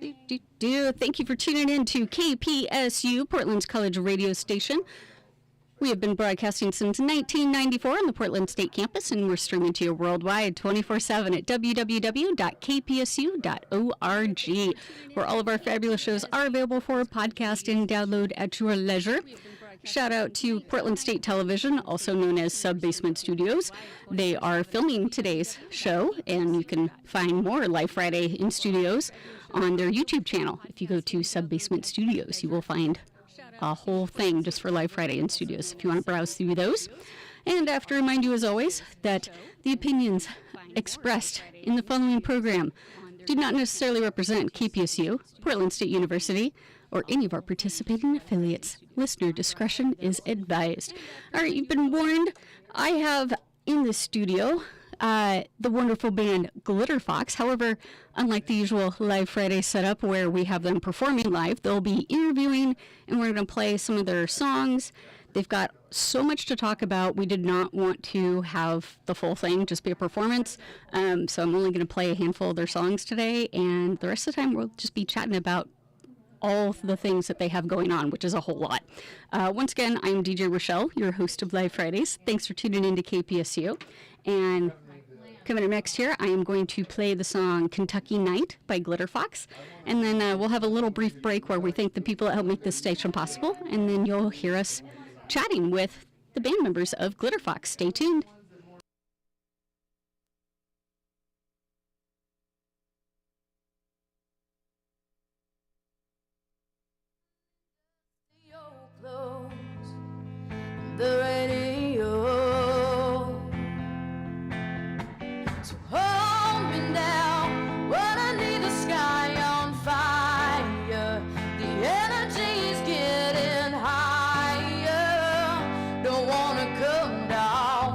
Thank you for tuning in to KPSU, Portland's college radio station. We have been broadcasting since 1994 on the Portland State campus, and we're streaming to you worldwide 24/7 at www.kpsu.org, where all of our fabulous shows are available for podcast and download at your leisure. Shout out to Portland State Television, also known as Sub-Basement Studios. They are filming today's show, and you can find more Live Friday in studios on their YouTube channel. If you go to Sub-Basement Studios, you will find a whole thing just for Live Friday in studios if you want to browse through those. And I have to remind you, as always, that the opinions expressed in the following program do not necessarily represent KPSU, Portland State University, or any of our participating affiliates. Listener discretion is advised. All right, you've been warned. I have in the studio the wonderful band Glitterfox. However, unlike the usual Live Friday setup where we have them performing live, they'll be interviewing and we're going to play some of their songs. They've got so much to talk about. We did not want to have the full thing just be a performance. So I'm only going to play a handful of their songs today, and the rest of the time we'll just be chatting about all the things that they have going on, which is a whole lot. Once again, I'm DJ Rochelle, your host of Live Fridays. Thanks for tuning in to KPSU. And coming up next here, I am going to play the song Kentucky Night by Glitterfox. And then we'll have a little brief break where we thank the people that helped make this station possible. And then you'll hear us chatting with the band members of Glitterfox. Stay tuned. The radio, so hold me now when I need the sky on fire. The energy's getting higher, don't wanna come down.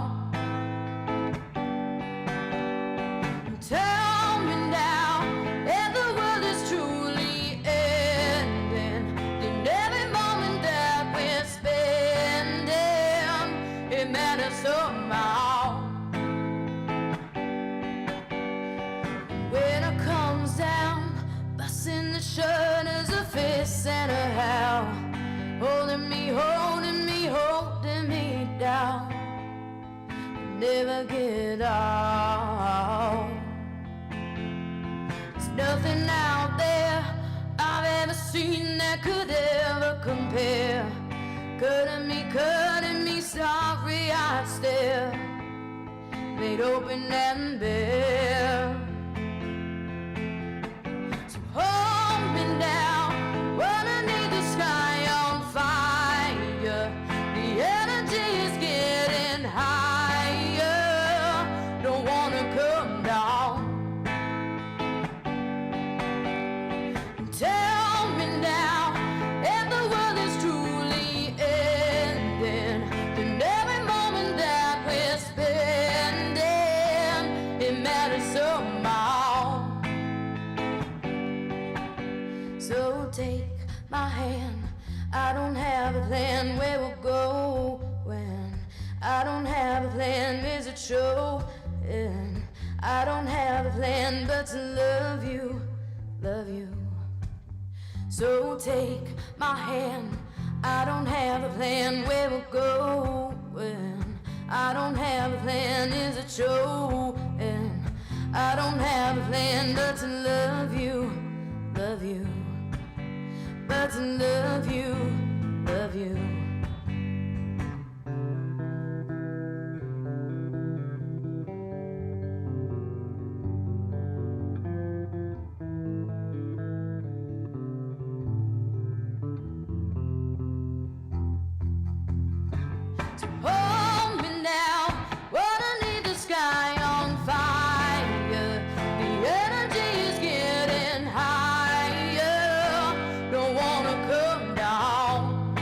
Tell me now if the world is truly ending, then every moment that we're spending, it matters somehow. When it comes down, busting the shutters, a fist and a howl, holding me, holding me, holding me down, never get out. There's nothing out there I've ever seen that could ever compare. Cutting me, sorry I stare, made open and bare. So hold me now when I need the sky on fire. The energy is getting higher, don't wanna come down. Tell me now if the world is truly ending, then every moment that we're spending, it matters somehow. So take my hand, I don't have a plan where we'll go when I don't have a plan, is it showing? I don't have a plan but to love you, love you. So take my hand, I don't have a plan where we'll go when I don't have a plan, is it showing? I don't have a plan but to love you, love you, but to love you, love you. Hold me now when I need the sky on fire. The energy is getting higher, don't wanna come down.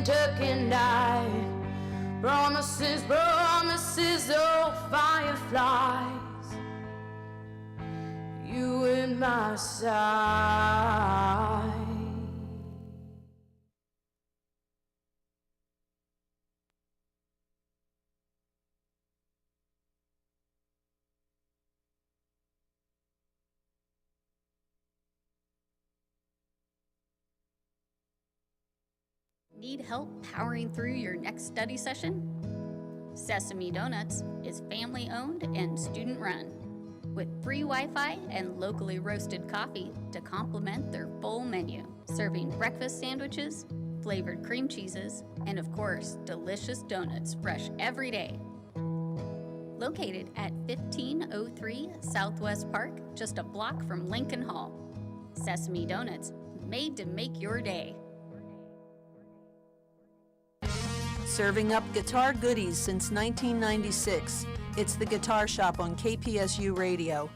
duck and I. Promises, promises, oh fireflies, you in my side. Need help powering through your next study session? Sesame Donuts is family owned and student run, with free Wi-Fi and locally roasted coffee to complement their full menu, serving breakfast sandwiches, flavored cream cheeses, and of course, delicious donuts fresh every day. Located at 1503 Southwest Park, just a block from Lincoln Hall. Sesame Donuts, made to make your day. Serving up guitar goodies since 1996. It's the Guitar Shop on KPSU Radio.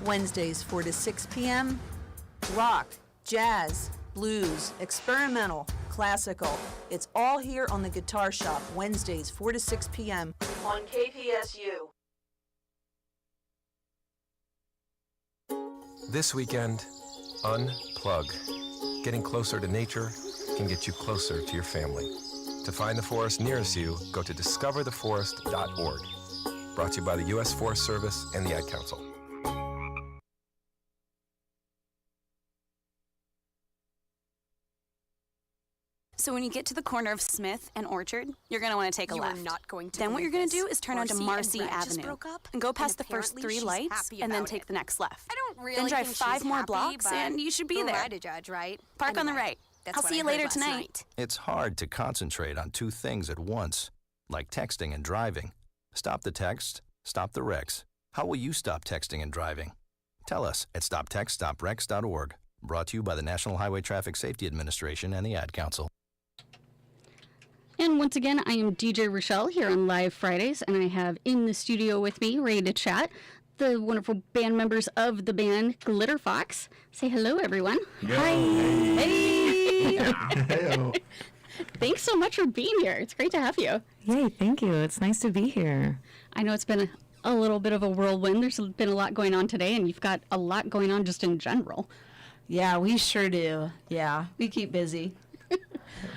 Wednesdays 4 to 6 p.m. Rock, jazz, blues, experimental, classical. It's all here on the Guitar Shop, Wednesdays 4 to 6 p.m. on KPSU. This weekend, unplug. Getting closer to nature can get you closer to your family. To find the forest nearest you, go to discovertheforest.org. Brought to you by the U.S. Forest Service and the Ad Council. So when you get to the corner of Smith and Orchard, you're going to want to take a left. You're not going to Then what you're believe going to do this. is turn onto Marcy and Brett just Avenue broke up, and go past and the first apparently 3 she's lights happy and then about take it. the next left. I don't really Then drive think 5 she's more happy, blocks but and you should be who there. am I to judge, right? Park on the Anyway, right. that's I'll what see I you heard later last tonight. night. It's hard to concentrate on 2 things at once, like texting and driving. Stop the text, stop the wrecks. How will you stop texting and driving? Tell us at stoptextstoprex.org. Brought to you by the National Highway Traffic Safety Administration and the Ad Council. And once again, I am DJ Rochelle here on Live Fridays, and I have in the studio with me, ready to chat, the wonderful band members of the band Glitterfox. Say hello, everyone. Yo. Hi. Hey. Heyo. Thanks so much for being here. It's great to have you. Yay, thank you. It's nice to be here. I know it's been a little bit of a whirlwind. There's been a lot going on today, and you've got a lot going on just in general. Yeah, we sure do. Yeah, we keep busy.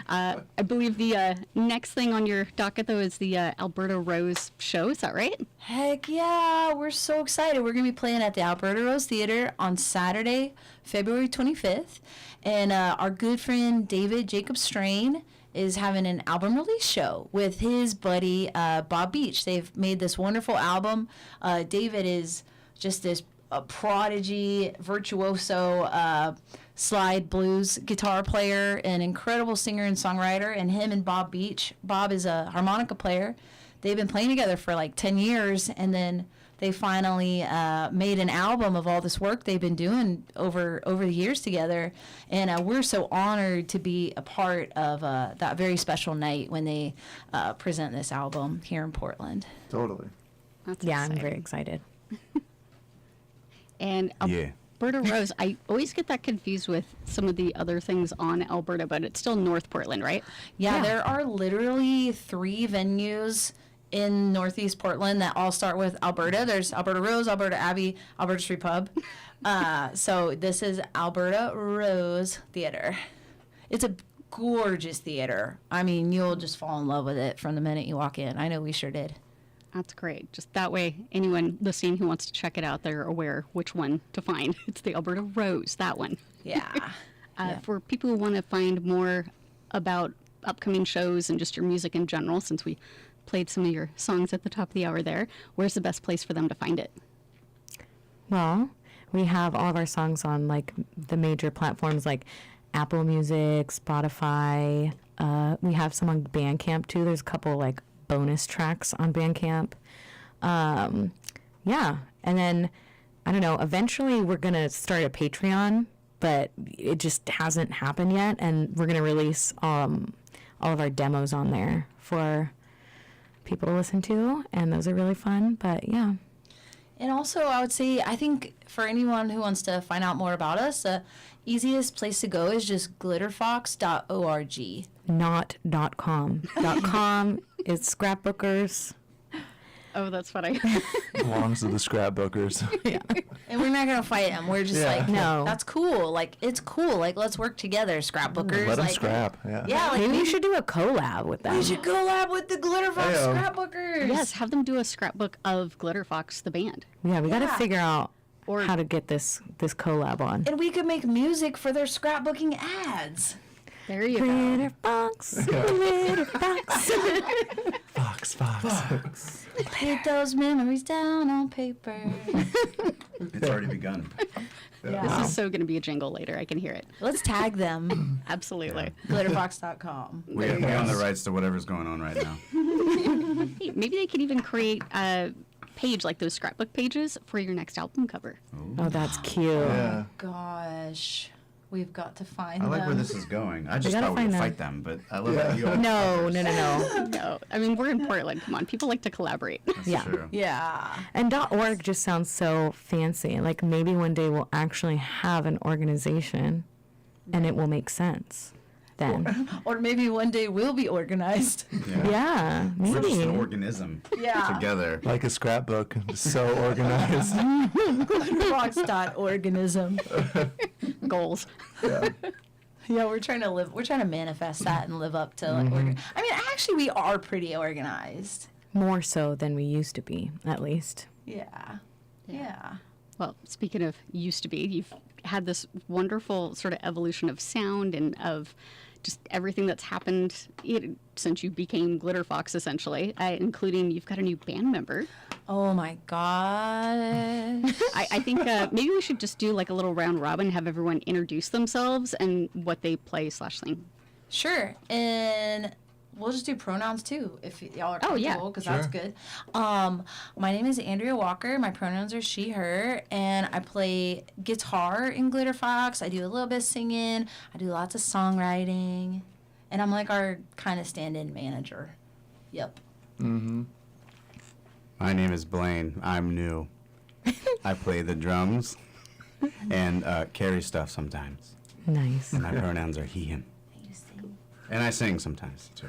I believe the next thing on your docket, though, is the Alberta Rose show. Is that right? Heck yeah, we're so excited. We're going to be playing at the Alberta Rose Theater on Saturday, February 25th. And our good friend David Jacob Strain is having an album release show with his buddy Bob Beach. They've made this wonderful album. David is just this prodigy, virtuoso, slide blues guitar player, an incredible singer and songwriter, and him and Bob Beach. Bob is a harmonica player. They've been playing together for like 10 years, and then they finally made an album of all this work they've been doing over the years together. And we're so honored to be a part of that very special night when they present this album here in Portland. Totally. That's Yeah, exciting. I'm very excited. And Yeah. Alberta Rose, I always get that confused with some of the other things on Alberta, but it's still North Portland, right? Yeah, there are literally 3 venues in Northeast Portland that all start with Alberta. There's Alberta Rose, Alberta Abbey, Alberta Street Pub. So this is Alberta Rose Theater. It's a gorgeous theater. I mean, you'll just fall in love with it from the minute you walk in. I know we sure did. That's great. Just that way, anyone listening who wants to check it out, they're aware which one to find. It's the Alberta Rose, that one. Yeah. Yeah. For people who want to find more about upcoming shows and just your music in general, since we played some of your songs at the top of the hour there, where's the best place for them to find it? Well, we have all of our songs on like the major platforms like Apple Music, Spotify. We have some on Bandcamp too. There's a couple like bonus tracks on Bandcamp. Yeah. And then, I don't know, eventually we're going to start a Patreon, but it just hasn't happened yet. And we're going to release all of our demos on there for people to listen to, and those are really fun. But yeah. And also, I would say, I think for anyone who wants to find out more about us, the easiest place to go is just glitterfox.org. Not .com. .com is scrapbookers. Oh, that's funny. Belongs to the scrapbookers. And we're not going to fight them. We're just like, No. that's cool. Like, it's cool. Like, let's work together, scrapbookers. Let them like, scrap. Yeah. Yeah, like, Maybe we should do a collab with them. we should collab with the Glitterfox Heyo. scrapbookers. Yes, have them do a scrapbook of Glitterfox, the band. Yeah, we got to Yeah. figure out Or- how to get this collab on. And we could make music for their scrapbooking ads. There you go. Glitterfox, Glitterfox. Fox. Put those memories down on paper. It's already begun. This is so going to be a jingle later. I can hear it. Let's tag them. Absolutely. Glitterfox.com. We own the rights to whatever's going on right now. Hey, maybe they could even create a page like those scrapbook pages for your next album cover. Oh, that's cute. Yeah. Gosh, we've got to find I like them. where this is going. I just gotta thought we would find them. fight them, but I love that you all. No. No, I mean, we're in Portland. Come on, people like to collaborate. That's Yeah. true. Yeah. And .org just sounds so fancy. Like maybe one day we'll actually have an organization and it will make sense then. Or maybe one day we'll be organized. Yeah, We're just an maybe. organism Yeah. together. Like a scrapbook. Just so organized. Glitterfox.organism. Goals. Yeah, we're trying to manifest that and live up to like I mean, actually we are pretty organized. More so than we used to be, at least. Yeah. Yeah. Well, speaking of used to be, you've had this wonderful sort of evolution of sound and of just everything that's happened since you became Glitterfox, essentially, including you've got a new band member. Oh my god. I think maybe we should just do like a little round robin, have everyone introduce themselves and what they play / sing. Sure. And we'll just do pronouns too, if y'all are Oh, yeah. comfortable, because that's good. My name is Andrea Walker. My pronouns are she, her, and I play guitar in Glitterfox. I do a little bit of singing. I do lots of songwriting, and I'm like our kind of stand-in manager. Yep. My name is Blaine. I'm new. I play the drums and carry stuff sometimes. Nice. And my pronouns are he, him. You sing. And I sing sometimes, too.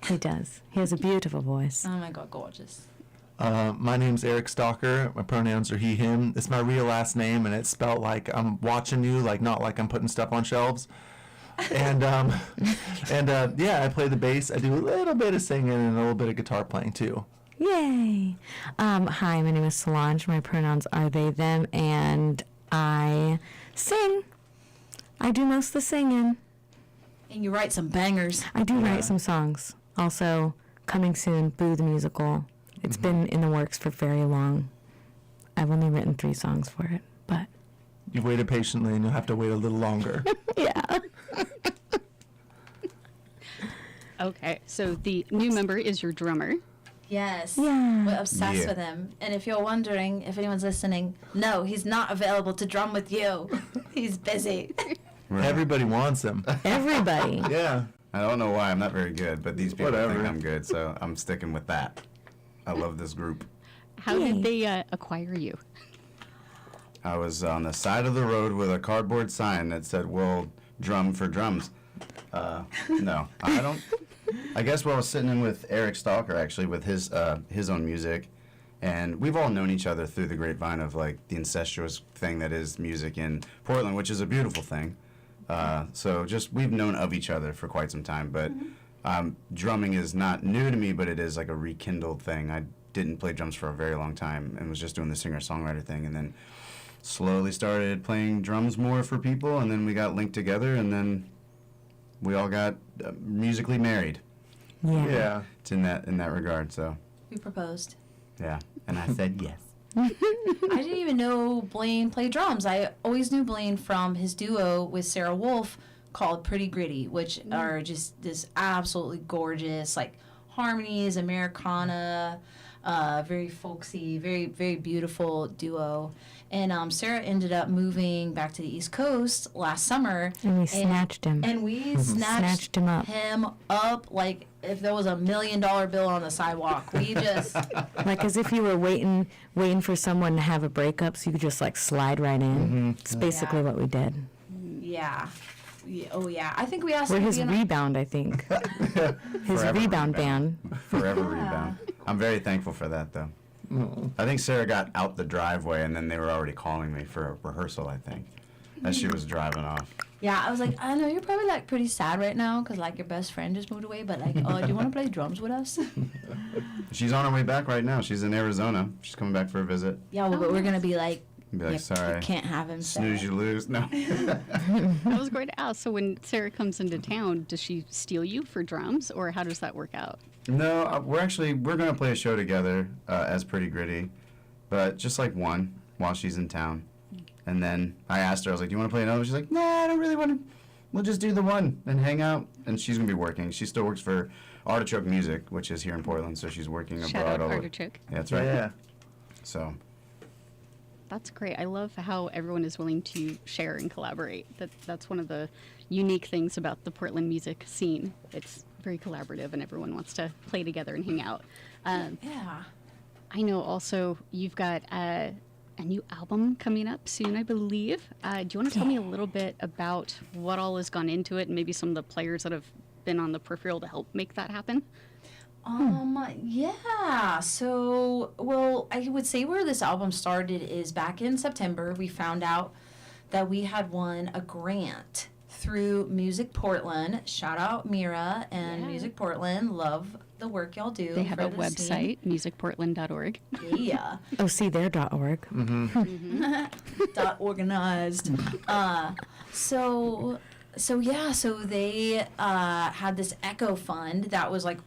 He does. He has a beautiful voice. Oh my god, gorgeous. My name's Eric Stalker. My pronouns are he, him. It's my real last name, and it's spelled like I'm watching you, like not like I'm putting stuff on shelves. And yeah, I play the bass. I do a little bit of singing and a little bit of guitar playing too. Yay. Hi, my name is Solange. My pronouns are they, them, and I sing. I do most of the singing. And you write some bangers. I do write some songs. Also, coming soon, Boo the Musical. It's been in the works for very long. I've only written 3 songs for it, but You've waited patiently, and you'll have to wait a little longer. yeah. Okay, so the new member is your drummer. Yes. Yeah. We're obsessed Yeah. with him. And if you're wondering, if anyone's listening, no, he's not available to drum with you. He's busy. Everybody wants him. Everybody. Yeah. I don't know why I'm not very good, but these people Whatever. think I'm good, so I'm sticking with that. I love this group. How did they acquire you? I was on the side of the road with a cardboard sign that said, "We'll drum for drums." No, I don't. I guess I was sitting in with Eric Stalker, actually, with his own music, and we've all known each other through the grapevine of like the incestuous thing that is music in Portland, which is a beautiful thing. So just we've known of each other for quite some time, but drumming is not new to me, but it is like a rekindled thing. I didn't play drums for a very long time and was just doing the singer-songwriter thing, and then slowly started playing drums more for people, and then we got linked together, and then we all got musically married. Yeah. Yeah. It's in that regard. So We proposed. yeah, and I said yes. I didn't even know Blaine played drums. I always knew Blaine from his duo with Sarah Wolf called Pretty Gritty, which are just this absolutely gorgeous, like harmonies, Americana. very folksy, very, very beautiful duo. And Sarah ended up moving back to the East Coast last summer. And we snatched him. And we snatched him up like if there was $1 million bill on the sidewalk. We just... Like as if you were waiting for someone to have a breakup so you could just like slide right in. It's basically what we did. Yeah. Oh, yeah. I think we asked We're him to his be on rebound, I think. His Forever rebound band. Forever rebound. I'm very thankful for that, though. I think Sarah got out the driveway, and then they were already calling me for a rehearsal, I think, as she was driving off. Yeah, I was like, I know you're probably like pretty sad right now because like your best friend just moved away, but like, oh, do you want to play drums with us? She's on her way back right now. She's in Arizona. She's coming back for a visit. Yeah, well, but we're gonna be like, sorry. You can't have him. Snooze, you lose. No. I was going to ask, so when Sarah comes into town, does she steal you for drums, or how does that work out? No, we're going to play a show together as Pretty Gritty, but just like one while she's in town. And then I asked her, I was like, do you want to play another? She's like, nah, I don't really want to. We'll just do the one and hang out. And she's going to be working. She still works for Artichoke Music, which is here in Portland, so she's working abroad. Shout out all over. Artichoke. Yeah, that's right. Yeah. So. That's great. I love how everyone is willing to share and collaborate. That's one of the unique things about the Portland music scene. It's very collaborative, and everyone wants to play together and hang out. Yeah. I know also you've got a new album coming up soon, I believe. Do you want to tell me a little bit about what all has gone into it and maybe some of the players that have been on the peripheral to help make that happen? Yeah. So, well, I would say where this album started is back in September. We found out that we had won a grant through Music Portland. Shout out Mira and Music Portland. Love the work y'all do. They have a the website, musicportland.org. Yeah. Oh, see there .org. .organized. So they had this Echo Fund that was like,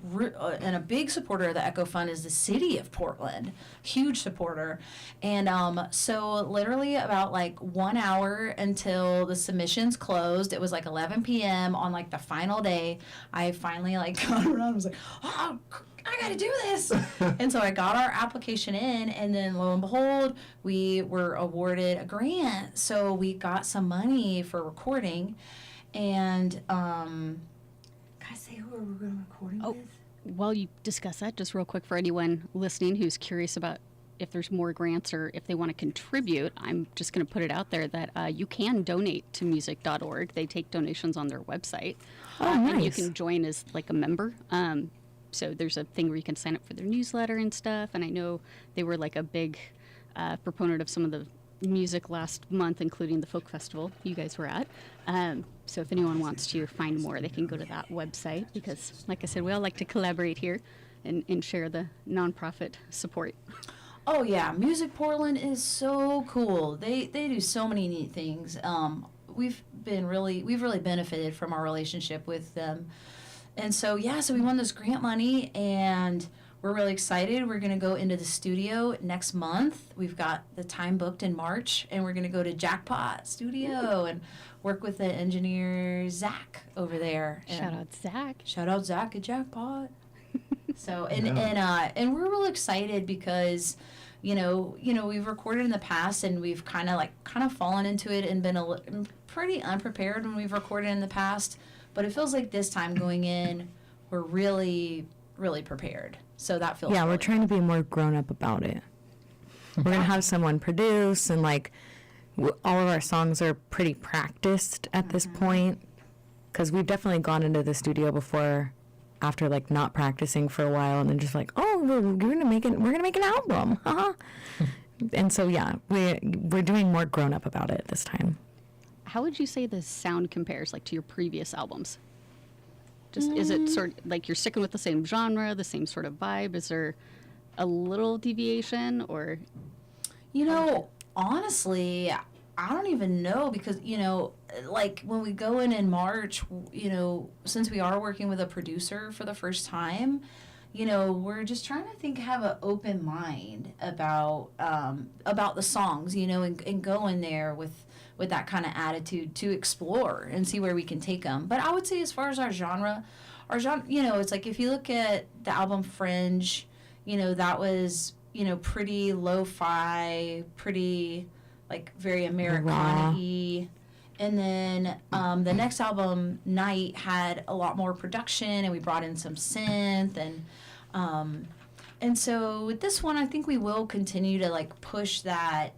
and a big supporter of the Echo Fund is the city of Portland, huge supporter. And so literally about like 1 hour until the submissions closed, it was like 11 p.m. on like the final day, I finally like got around and was like, oh, I gotta do this. And so I got our application in, and then lo and behold, we were awarded a grant. So we got some money for recording. And can I say who we're going to recording with? While you discuss that, just real quick for anyone listening who's curious about if there's more grants or if they want to contribute, I'm just going to put it out there that you can donate to music.org. They take donations on their website. Nice. And you can join as like a member. So there's a thing where you can sign up for their newsletter and stuff. And I know they were like a big proponent of some of the music last month, including the folk festival you guys were at. So if anyone wants to find more, they can go to that website because, like I said, we all like to collaborate here and share the nonprofit support. Oh yeah, Music Portland is so cool. They do so many neat things. We've really benefited from our relationship with them. And so so we won this grant money, and we're really excited. We're going to go into the studio next month. We've got the time booked in March, and we're going to go to Jackpot Studio and work with the engineer, Zach, over there. And Shout out Zach. Shout out Zach at Jackpot. So, and we're real excited because, we've recorded in the past, and we've kind of fallen into it and been pretty unprepared when we've recorded in the past. But it feels like this time going in, we're really, really prepared. So that feels we're trying to be more grown up about it. We're going to have someone produce, and like all of our songs are pretty practiced at this point, because we've definitely gone into the studio before after like not practicing for a while, and then just like, oh, we're going to make an album. And so we're doing more grown up about it this time. How would you say the sound compares like to your previous albums? Just is it sort of like you're sticking with the same genre, the same sort of vibe? Is there a little deviation, or? Honestly, I don't even know because, like when we go in March, since we are working with a producer for the first time, we're just trying to have an open mind about the songs, and go in there with that kind of attitude to explore and see where we can take them. But I would say as far as our genre, it's like if you look at the album Fringe, that was, pretty lo-fi, pretty, like, very Americana-y. And then the next album, Night, had a lot more production, and we brought in some synth, and so with this one, I think we will continue to, like, push that,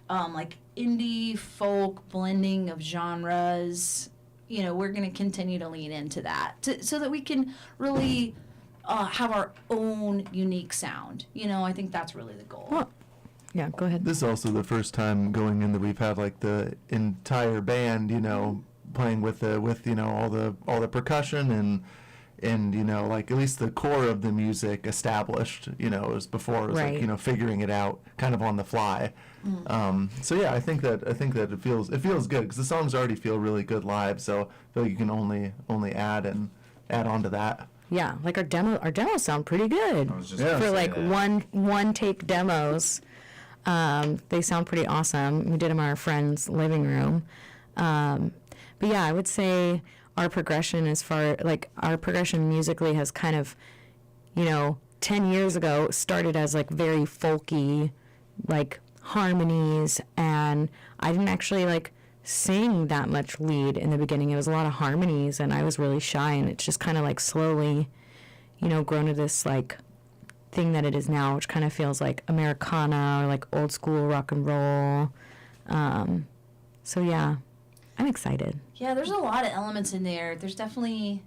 like, indie folk blending of genres. We're going to continue to lean into that so that we can really have our own unique sound. I think that's really the goal. Well, yeah, go ahead. This is also the first time going in that we've had like the entire band, playing with all the percussion and like at least the core of the music established. As before it was Right. like figuring it out kind of on the fly. So yeah, I think that it feels good because the songs already feel really good live. So I feel like you can only add on to that. Yeah, like our demos sound pretty good I was just gonna for say like that. one take demos. They sound pretty awesome. We did them in our friend's living room. But yeah, I would say our progression our progression musically has kind of, 10 years ago started as like very folky, like harmonies, and I didn't actually like sing that much lead in the beginning. It was a lot of harmonies, and I was really shy, and it's just kind of like slowly, grown to this like thing that it is now, which kind of feels like Americana or like old school rock and roll. So yeah, I'm excited. Yeah, there's a lot of elements in there. There's definitely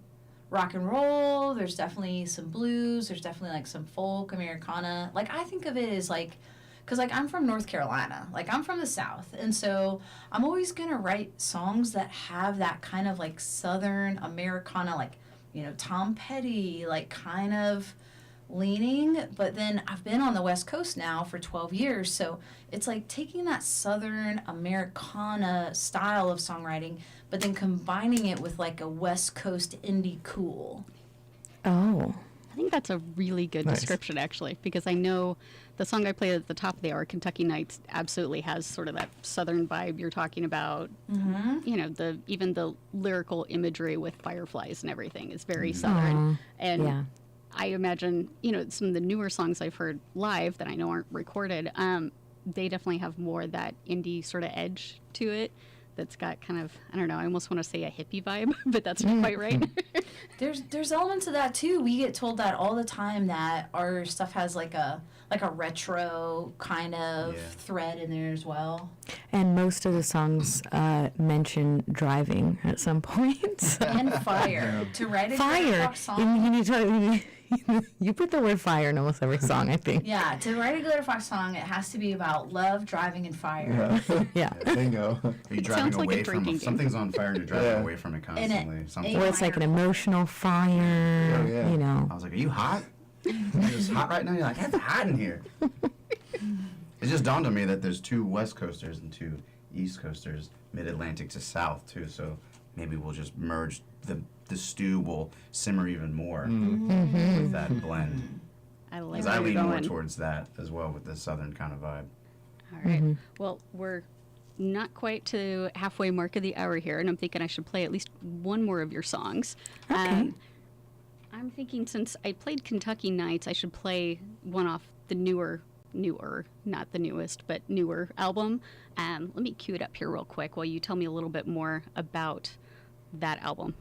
rock and roll. There's definitely some blues. There's definitely like some folk, Americana. Like I think of it as like, because like I'm from North Carolina, like I'm from the South, and so I'm always gonna write songs that have that kind of like Southern Americana, like Tom Petty, like kind of leaning. But then I've been on the West Coast now for 12 years, so it's like taking that Southern Americana style of songwriting, but then combining it with like a West Coast indie cool. Oh. I think that's a really good Nice. description, actually, because I know the song I played at the top of the hour, Kentucky Nights, absolutely has sort of that Southern vibe you're talking about. Mm-hmm. Even the lyrical imagery with fireflies and everything is very Southern. And yeah. I imagine, some of the newer songs I've heard live that I know aren't recorded, they definitely have more that indie sort of edge to it. That's got kind of, I don't know, I almost want to say a hippie vibe, but that's not quite right. There's elements of that too. We get told that all the time, that our stuff has like a retro kind of thread in there as well. And most of the songs mention driving at some point. And fire. To write a Fire. Glitterfox song. You put the word fire in almost every song, I think. Yeah, to write a Glitterfox song, it has to be about love, driving, and fire. Yeah. Bingo. Are you driving sounds like a away from drinking game. something's on fire and you're driving away from it constantly? Something. Or it's like an emotional fire, Yeah. I was like, "Are you hot? It's hot right now." You're like, "It's hot in here." It just dawned on me that there's 2 West Coasters and 2 East Coasters, Mid-Atlantic to South too. So maybe we'll just merge the stew will simmer even more with that blend. I like Because where I you're lean more going. towards that as well with the Southern kind of vibe. All right. Well, we're not quite to halfway mark of the hour here, and I'm thinking I should play at least one more of your songs. Okay. I'm thinking since I played Kentucky Nights, I should play one off the newer, not the newest, but newer album. Let me cue it up here real quick while you tell me a little bit more about that album.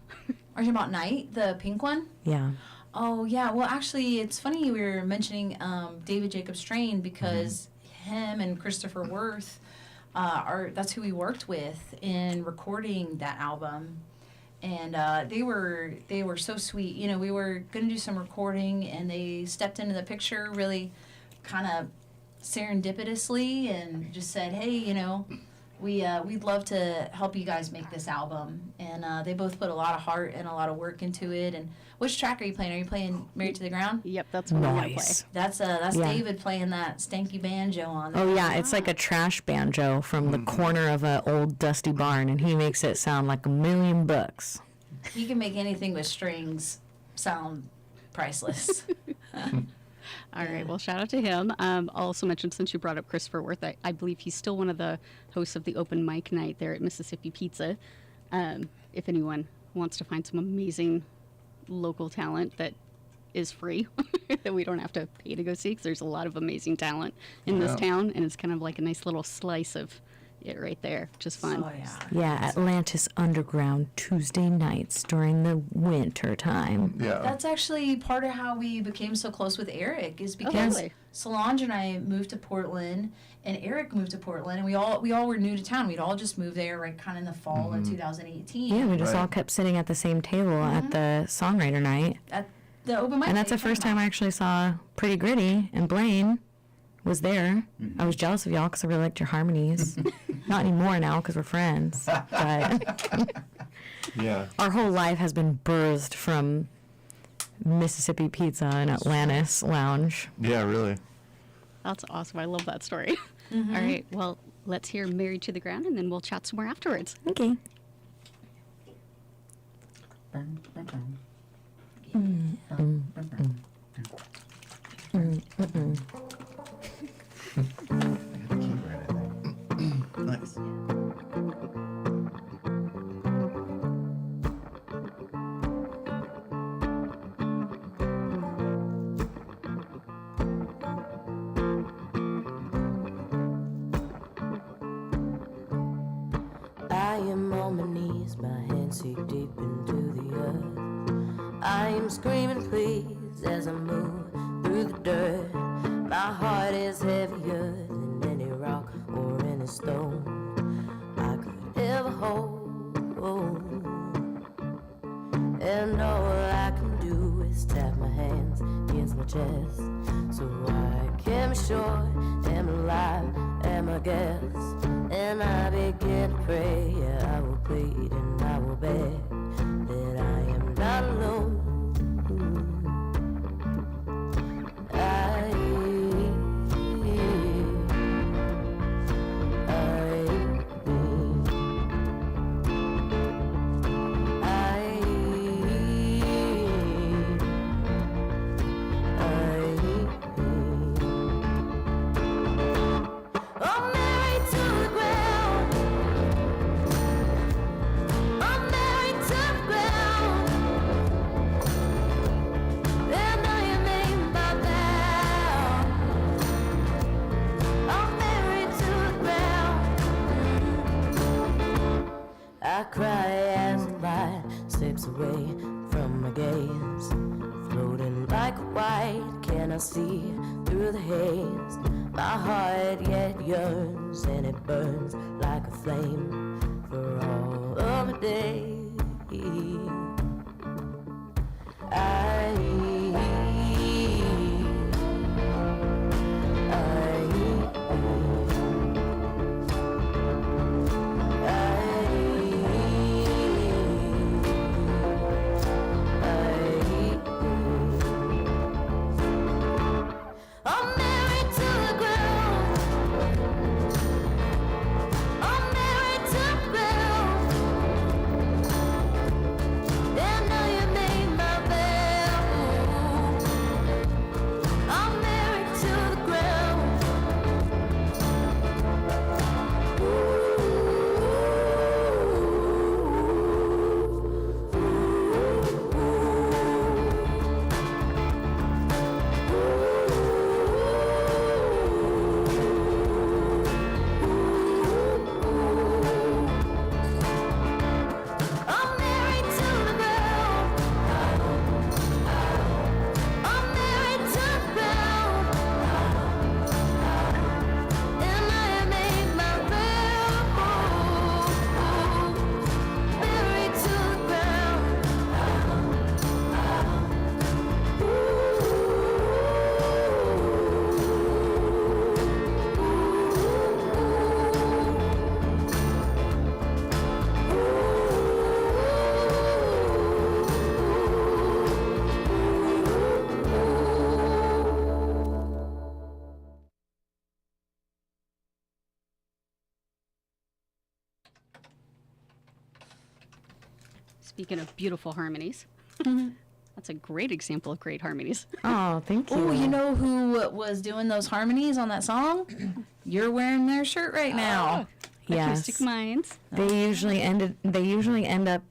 Are you talking about Night, the pink one? Yeah. Oh, yeah. Well, actually, it's funny we were mentioning David Jacob Strain, because him and Christopher Worth, that's who we worked with in recording that album. And they were so sweet. We were going to do some recording, and they stepped into the picture really kind of serendipitously and just said, hey, we'd love to help you guys make this album. And they both put a lot of heart and a lot of work into it. And which track are you playing? Are you playing Married to the Ground? Yep, that's what I'm going to play. Nice. That's Yeah. David playing that stanky banjo on there. Oh, yeah. It's like a trash banjo from the corner of an old dusty barn, and he makes it sound like $1 million. He can make anything with strings sound priceless. All right. Well, shout out to him. I'll also mention, since you brought up Christopher Worth, I believe he's still one of the hosts of the open mic night there at Mississippi Pizza. If anyone wants to find some amazing local talent that is free, that we don't have to pay to go see, 'cause there's a lot of amazing talent in this town, and it's kind of like a nice little slice of it right there, which is fun. Oh, yeah. Yeah, Atlantis Underground Tuesday nights during the winter time. Yeah. That's actually part of how we became so close with Eric, is because really? Solange and I moved to Portland, and Eric moved to Portland, and we all were new to town. We'd all just moved there, right, kind of in the fall of 2018. Yeah, we just Right. all kept sitting at the same table at the songwriter night. At the open mic. And that's the first time I actually saw Pretty Gritty, and Blaine was there. I was jealous of y'all because I really liked your harmonies. Not anymore now because we're friends. But Yeah. our whole life has been birthed from Mississippi Pizza and Atlantis Lounge. Yeah, really. That's awesome. I love that story. All right. Well, let's hear Married to the Ground, and then we'll chat some more afterwards. Okay. Nice. I am on my knees, my hands sink deep into the earth. I am screaming please as I move through the dirt. My heart is heavier than any rock or any stone I could ever hold. And all I can do is tap my hands against my chest, so I can be sure am alive, am I guess. And I begin to pray, yeah, I will plead and I will beg that I am not alone. I'm married to the ground. I'm married to the ground. And I am named by now. I'm married to the ground. I cry as the light slips away from my gaze. Floating like a white, can I see through the haze? My heart yet yearns and it burns like a flame for all of my days. I'm married to the ground. I'm married to the ground. And now you made my vow. I'm married to the ground. I'm married to the ground. I'm married to the ground. And I made my vow. Married to the ground. Speaking of beautiful harmonies, that's a great example of great harmonies. Oh, thank you. Oh, you know who was doing those harmonies on that song? You're wearing their shirt right now. Acoustic Yes. Minds. They usually end up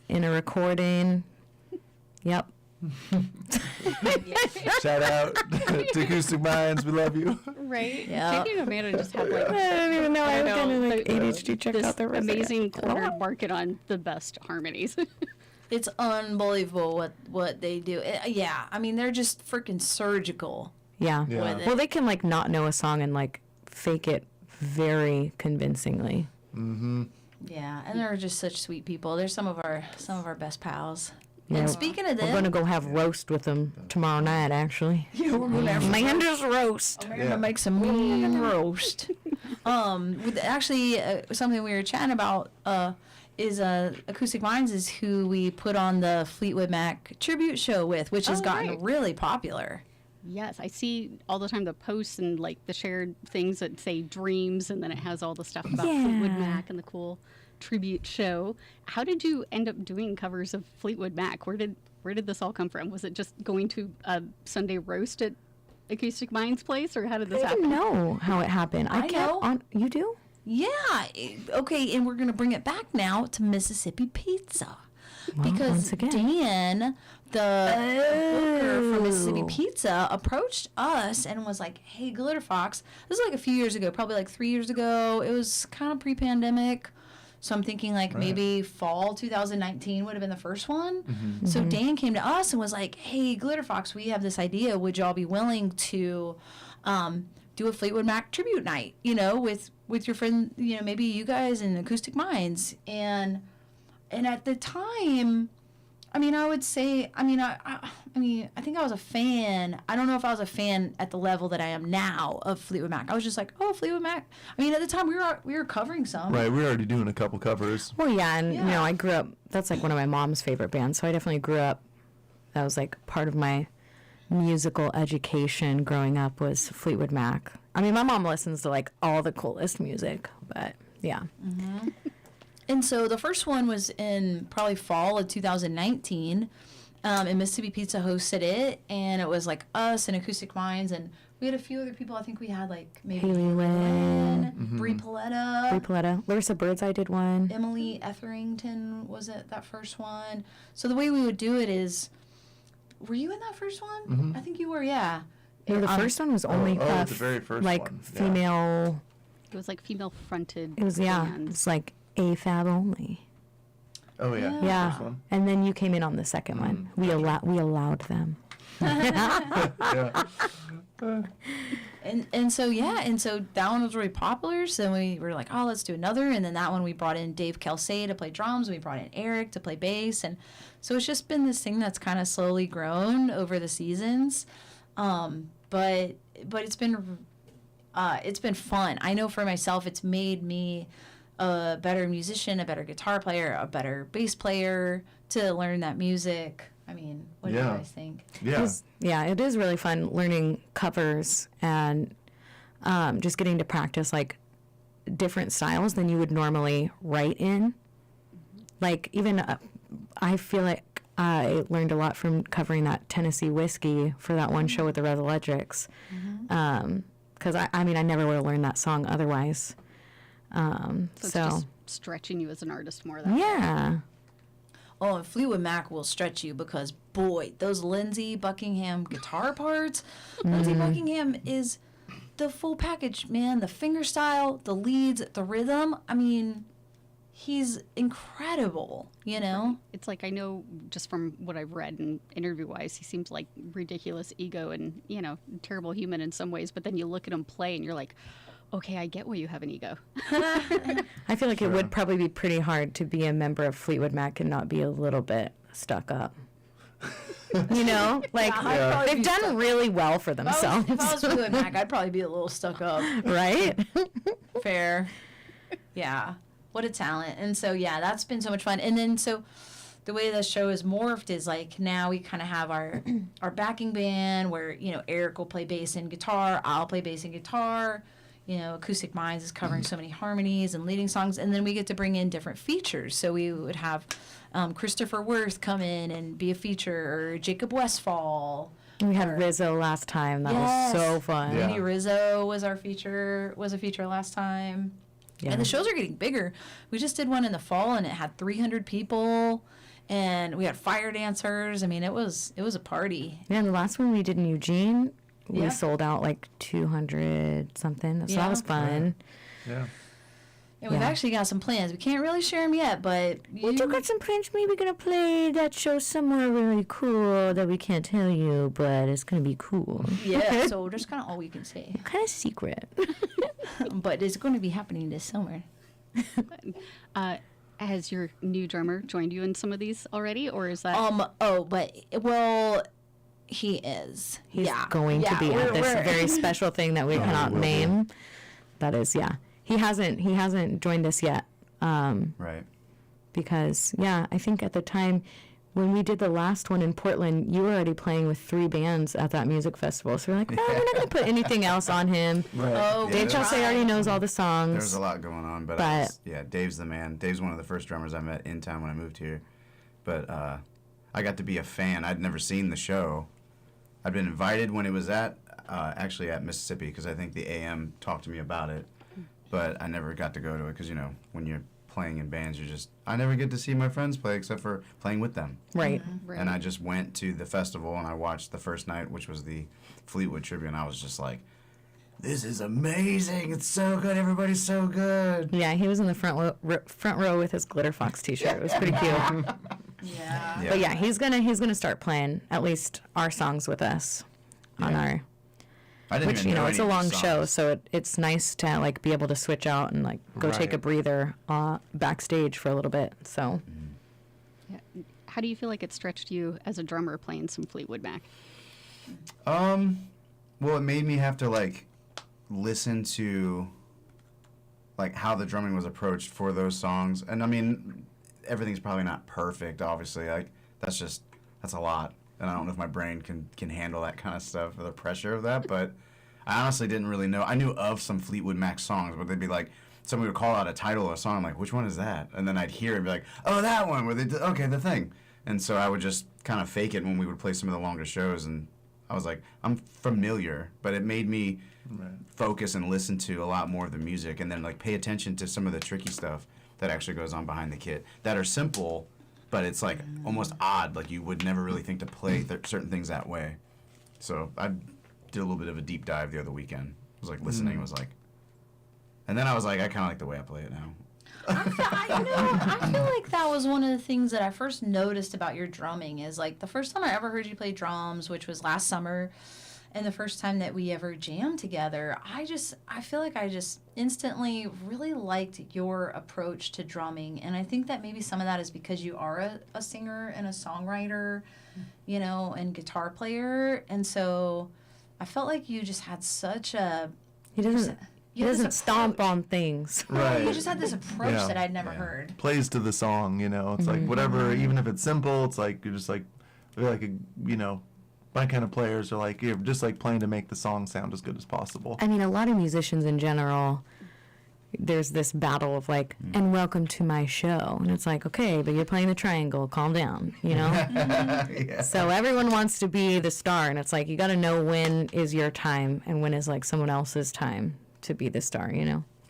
in a recording. Yep. Shout out to Acoustic Minds. We love you. Right? Yeah. JP and Amanda just have like I don't even know. I was don't gonna know, like ADHD check this out the rest amazing of it. corner market on the best harmonies. It's unbelievable what they do. Yeah, I mean, they're just freaking surgical. Yeah. Yeah. With it. Well, they can like not know a song and like fake it very convincingly. Yeah, and they're just such sweet people. They're some of our best pals. Yeah. And speaking of We're gonna them, go have roast with them tomorrow night. Actually, we're gonna have Amanda's roast. We're gonna make some mean roast. With actually something we were chatting about is Acoustic Minds is who we put on the Fleetwood Mac tribute show with, which has gotten right. really popular. Yes, I see all the time the posts and like the shared things that say dreams, and then it has all the stuff about Fleetwood Yeah. Mac and the cool tribute show. How did you end up doing covers of Fleetwood Mac? Where did this all come from? Was it just going to a Sunday roast at Acoustic Minds place, or how did this I happen? didn't know how it happened. I know. You do? Yeah. Okay, and we're gonna bring it back now to Mississippi Pizza. Well, Because once again. Dan, the booker from Mississippi Pizza, approached us and was like, "Hey, Glitterfox." This is like a few years ago, probably like 3 years ago. It was kind of pre-pandemic, so I'm thinking like maybe fall 2019 would have been the first one. So Dan came to us and was like, "Hey, Glitterfox, we have this idea. Would y'all be willing to do a Fleetwood Mac tribute night? You know, with your friend, you know, maybe you guys and Acoustic Minds." And at the time, I mean, I would say, I think I was a fan. I don't know if I was a fan at the level that I am now of Fleetwood Mac. I was just like, oh, Fleetwood Mac. I mean, at the time we were covering some. Right, we're already doing a couple covers. Well, yeah, and you Yeah. know, I grew up. That's like one of my mom's favorite bands, so I definitely grew up. That was like part of my musical education growing up was Fleetwood Mac. I mean, my mom listens to like all the coolest music, but yeah. And so the first one was in probably fall of 2019, and Mississippi Pizza hosted it, and it was like us and Acoustic Minds, and we had a few other people. I think we had like maybe Haley Wynn, Brie Paletta, Brie Paletta, Larissa Birdseye did one. Emily Etherington was it that first one. So the way we would do it is, were you in that first one? I think you were, yeah. No, the first one was only the very first like one, yeah. female. It was like female-fronted. It was yeah, bands. it's like AFAB only. Oh yeah. Yeah, First one. and then you came in on the second one. We allowed them. Yeah. And so yeah, and so that one was really popular. So we were like, oh, let's do another. And then that one we brought in Dave Kelsey to play drums. We brought in Eric to play bass, and so it's just been this thing that's kind of slowly grown over the seasons. But it's been fun. I know for myself, it's made me a better musician, a better guitar player, a better bass player to learn that music. I mean, what do you Yeah. guys think? Yeah. It is really fun learning covers and just getting to practice like different styles than you would normally write in. Like even I feel like I learned a lot from covering that Tennessee Whiskey for that one show with the Red Electrics. Because I mean, I never would have learned that song otherwise. So it's just stretching you as an artist more. That Yeah. Oh, and Fleetwood Mac will stretch you because, boy, those Lindsey Buckingham guitar parts. Lindsey Buckingham is the full package, man. The finger style, the leads, the rhythm. I mean, he's incredible, you know? It's like, I know just from what I've read and interview-wise, he seems like ridiculous ego and, you know, terrible human in some ways. But then you look at him play and you're like, okay, I get why you have an ego. I feel like it would probably be pretty hard to be a member of Fleetwood Mac and not be a little bit stuck up. You know, like they've done really well for themselves, If I was Fleetwood Mac, I'd probably be a little stuck up. right? Fair. Yeah. What a talent. And so, yeah, that's been so much fun. And then, so the way the show is morphed is like now we kind of have our backing band where, you know, Eric will play bass and guitar, I'll play bass and guitar. You know, Acoustic Minds is covering so many harmonies and leading songs, and then we get to bring in different features. So we would have Christopher Worth come in and be a feature, or Jacob Westfall. We had Rizzo last time. That was so fun. Yeah. Lady Rizzo was a feature last time. Yeah. And the shows are getting bigger. We just did one in the fall, and it had 300 people. and we had fire dancers. I mean, it was a party. Yeah, the last one we did in Eugene, we Yeah. sold out like 200 something. So that was fun. Yeah. And we've Yeah. actually got some plans. We can't really share them yet, but We do got some plans. Maybe gonna play that show somewhere really cool that we can't tell you, but it's gonna be cool. yeah. So that's kind of all we can say. Kind of secret. But it's going to be happening this summer. Has your new drummer joined you in some of these already, or is that? He is. He's yeah. going to be at this we're- very special thing that we cannot will be. name. That is, yeah. He hasn't joined us yet. Right. Because I think at the time when we did the last one in Portland, you were already playing with 3 bands at that music festival. So we're like, we're not going to put anything else on him. Right. Oh, Dave we Chelsea tried. already knows all the songs. There's a lot going on, but Dave's the man. Dave's one of the first drummers I met in town when I moved here. But I got to be a fan. I'd never seen the show. I'd been invited when it was actually at Mississippi, because I think the AM talked to me about it. But I never got to go to it because, when you're playing in bands, I never get to see my friends play except for playing with them. Right. Right. And I just went to the festival and I watched the first night, which was the Fleetwood tribute, and I was just like, this is amazing. It's so good. Everybody's so good. Yeah, he was in the front row with his Glitterfox t-shirt. It was pretty cute. Yeah. But yeah, he's gonna start playing at least our songs with us on our. I didn't Which even know it's any a of long the show, songs. so it's nice to like be able to switch out and like go take a Right. breather backstage for a little bit. So How do you feel like it stretched you as a drummer playing some Fleetwood Mac? Well, it made me have to like listen to like how the drumming was approached for those songs, and I mean, everything's probably not perfect. Obviously, like that's a lot, and I don't know if my brain can handle that kind of stuff or the pressure of that. But I honestly didn't really know. I knew of some Fleetwood Mac songs, but they'd be like, somebody would call out a title of a song, I'm like, which one is that? And then I'd hear it and be like, oh, that one, where okay, the thing. And so I would just kind of fake it when we would play some of the longer shows, and I was like, I'm familiar, but it made me focus and listen to a lot more of the music, and then like pay attention to some of the tricky stuff that actually goes on behind the kit that are simple, but it's like almost odd. Like you would never really think to play certain things that way. So I did a little bit of a deep dive the other weekend. I was like listening, was like, and then I was like, I kind of like the way I play it now. I feel like that was one of the things that I first noticed about your drumming is like the first time I ever heard you play drums, which was last summer, and the first time that we ever jammed together, I feel like I just instantly really liked your approach to drumming. And I think that maybe some of that is because you are a singer and a songwriter, and guitar player. And so I felt like you just had such a... he doesn't stomp on things. Right. You just had this approach Yeah. that I'd never heard. Plays to the song, It's like whatever, even if it's simple, it's like you're just like my kind of players are like you're just like playing to make the song sound as good as possible. I mean, a lot of musicians in general, there's this battle of like, and welcome to my show. And it's like, okay, but you're playing the triangle, calm down, Yeah. So everyone wants to be the star, and it's like, you got to know when is your time and when is like someone else's time to be the star,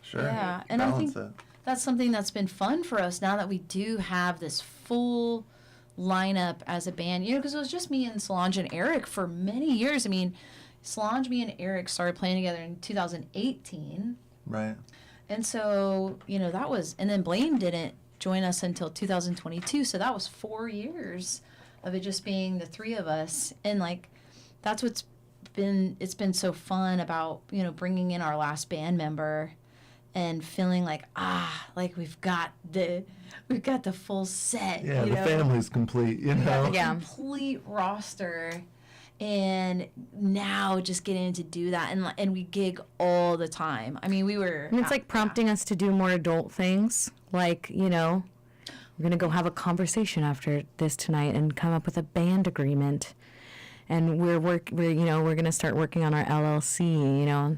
Sure. Yeah, and I Balance think it. that's something that's been fun for us now that we do have this full lineup as a band. Because it was just me and Solange and Eric for many years. I mean, Solange, me, and Eric started playing together in 2018. Right. And so, that was, and then Blaine didn't join us until 2022. So that was 4 years of it just being the three of us. And like, that's it's been so fun about, bringing in our last band member and feeling like, we've got the full set. Yeah, the family's complete, The Yeah. complete roster. And now just getting to do that, and we gig all the time. I mean, we were. And it's like prompting us to do more adult things. Like, we're going to go have a conversation after this tonight and come up with a band agreement. And we're going to start working on our LLC,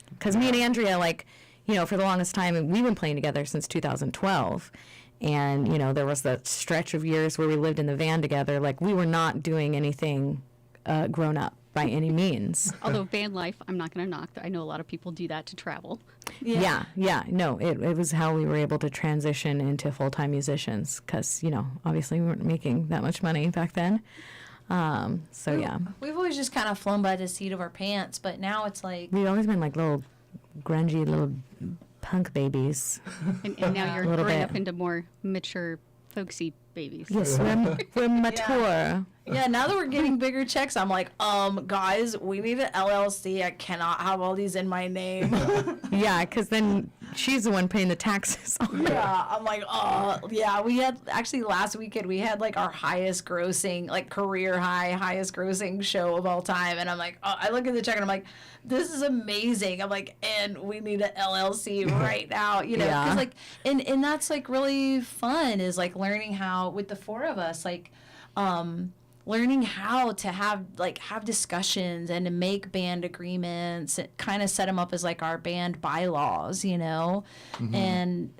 Because me and Andrea, like, for the longest time, we've been playing together since 2012. And, there was that stretch of years where we lived in the van together. Like, we were not doing anything grown up. by any means. Although van life, I'm not going to knock. I know a lot of people do that to travel. Yeah. No, it was how we were able to transition into full-time musicians because, obviously we weren't making that much money back then. So, yeah. We've always just kind of flown by the seat of our pants, but now it's like... We've always been like little grungy little punk babies. And now you're little growing bit. up into more mature, folksy babies. Yes, we're mature. Yeah, now that we're getting bigger checks, I'm like, guys, we need an LLC. I cannot have all these in my name. Yeah, because then she's the one paying the taxes on it. Yeah, I'm like, yeah. We had actually last weekend we had like our highest grossing, like career highest grossing show of all time, and I'm like, I look at the check and I'm like, this is amazing. I'm like, and we need an LLC right now, because Yeah. like, and that's like really fun is like learning how with the four of us, like, learning how to have discussions and to make band agreements, kind of set them up as like our band bylaws, and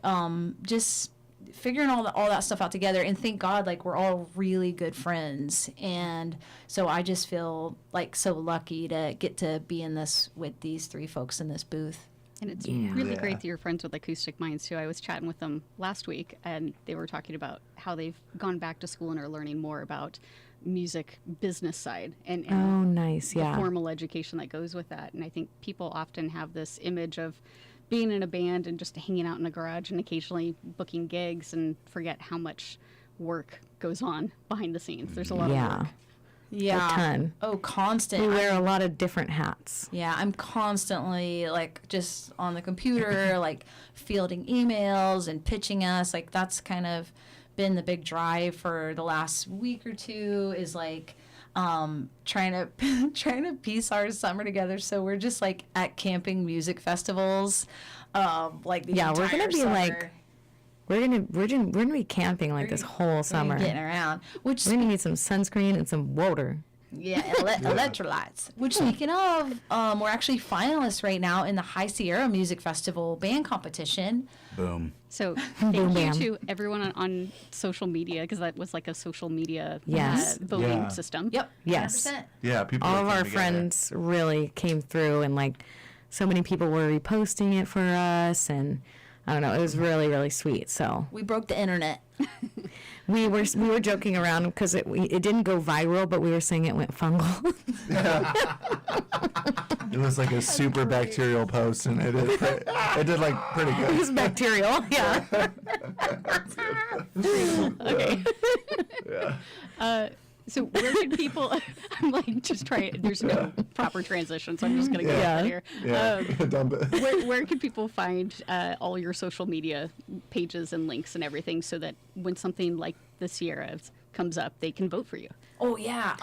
just figuring all that stuff out together. And thank God, like we're all really good friends, and so I just feel like so lucky to get to be in this with these three folks in this booth. And it's really great that you're friends with Acoustic Minds, too. I was chatting with them last week, and they were talking about how they've gone back to school and are learning more about music business side and Oh, nice. the Yeah. formal education that goes with that. And I think people often have this image of being in a band and just hanging out in a garage and occasionally booking gigs and forget how much work goes on behind the scenes. There's a lot of work. Yeah. A ton. Oh, constant. We wear a lot of different hats. Yeah, I'm constantly like just on the computer, like fielding emails and pitching us. Like that's kind of been the big drive for the last week or two is like trying to piece our summer together. So we're just like at camping music festivals. Like the Yeah, we're entire gonna be summer. like we're gonna be camping like this whole summer. Getting around, which We're gonna need some sunscreen and some water. yeah, electrolytes. Which speaking of, we're actually finalists right now in the High Sierra Music Festival band competition. Boom. So thank you bam. to everyone on social media, because that was like a social media Yes. voting Yeah. system. Yep. Yes. 100%. Yeah, people. All that of came our together. friends really came through, and like so many people were reposting it for us, and I don't know, it was really, really sweet. So We broke the internet. we were joking around because it didn't go viral, but we were saying it went fungal. It was like a super bacterial post, and it did like pretty It good. was bacterial. Yeah. Okay. So where can people? I'm like just trying. There's no proper transition, so I'm just gonna go Yeah. out here. Yeah, dump it. Where can people find all your social media pages and links and everything, so that when something like the Sierras comes up, they can vote for you? Oh yeah.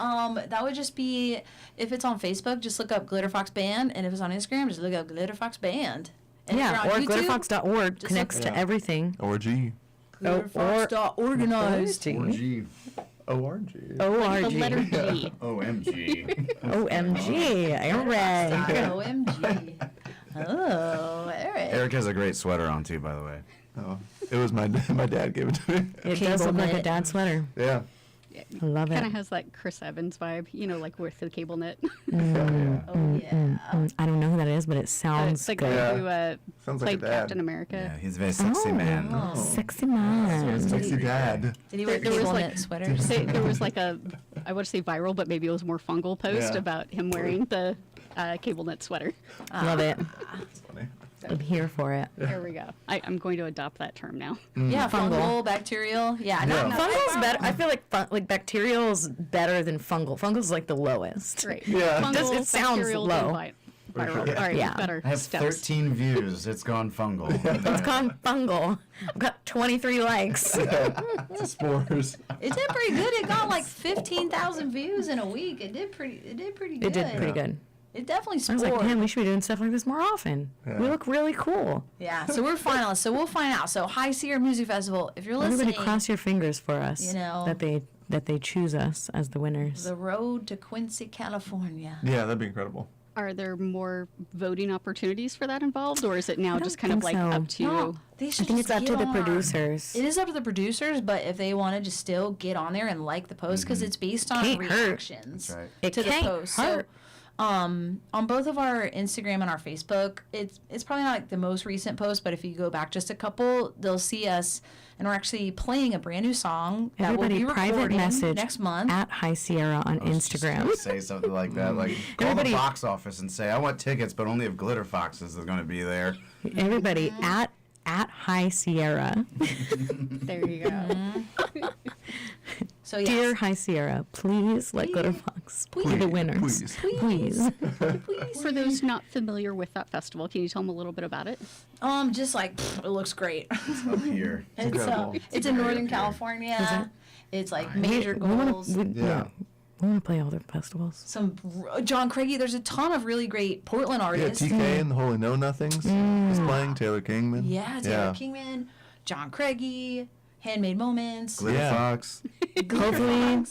That would just be if it's on Facebook, just look up Glitterfox Band, and if it's on Instagram, just look up Glitterfox Band. And if Yeah, you're or on YouTube, glitterfox.org just connects look- to everything. ORG. Glitterfox.organized. ORG. ORG. The letter ORG. G. OMG. OMG. All right. OMG. Oh, Eric. Eric has a great sweater on too, by the way. Oh, it was my dad gave it to me. It does look like a knit. dad sweater. Yeah. I love it. Kind of has that Chris Evans vibe, like with the cable knit. Oh yeah. I don't know who that is, but it sounds It's the good. guy who Sounds like a played dad. Captain America. Yeah, he's a very sexy man. Sexy man. Sexy dad. Did he wear There was cable like- knit sweaters? There was like I want to say viral, but maybe it was more fungal post Yeah. about him wearing the cable knit sweater. Love it. That's funny. I'm here for it. There we go. I'm going to adopt that term now. Yeah, Fungal. fungal, bacterial. Yeah, Yeah. Fungal's better. I feel like bacterial's better than fungal. Fungal's like the lowest. Right. Yeah. Fungal, It sounds bacterial, low. then viral. sure. All right, Yeah. better I have steps. 13 views. It's gone fungal. It's called fungal. I've got 23 likes. Spores. it did pretty good. It got like 15,000 views in a week. It did pretty good. It did pretty good. It definitely I was scored. like, man, we should be doing stuff like this more often. We Yeah. look really cool. Yeah, so we're finalists. So we'll find out. So High Sierra Music Festival, if you're listening, Everybody cross your fingers for us. You know. that they choose us as the winners. the road to Quincy, California. Yeah, that'd be incredible. Are there more voting opportunities for that involved, or is it now don't just kind of think like so. up to No, they I should think just it's up to get the on. producers. It is up to the producers, but if they want to just still get on there and like the post, because it's based on Can't hurt. reactions That's right. It to the can't post. hurt. on both of our Instagram and our Facebook, it's probably not like the most recent post, but if you go back just a couple, they'll see us, and we're actually playing a brand new song that Everybody, we'll be private recording message next month. at High Sierra on Instagram. Say something like that. Like, call Everybody- the box office and say, I want tickets, but only if Glitterfox is going to be there. Everybody at High Sierra. There you go. So yes. Dear High Sierra, please let Glitterfox be the winners. Please. For those not familiar with that festival, can you tell them a little bit about it? Just like it looks great. Up here. It's in Northern California. It's like major goals. We want to play all the festivals. Some John Craigie. There's a ton of really great Portland Yeah, artists. TK and the Holy Know Nothings is playing. Taylor Kingman. Yeah, Taylor Kingman, John Craigie, Handmade Moments. Glitterfox. Hopefully,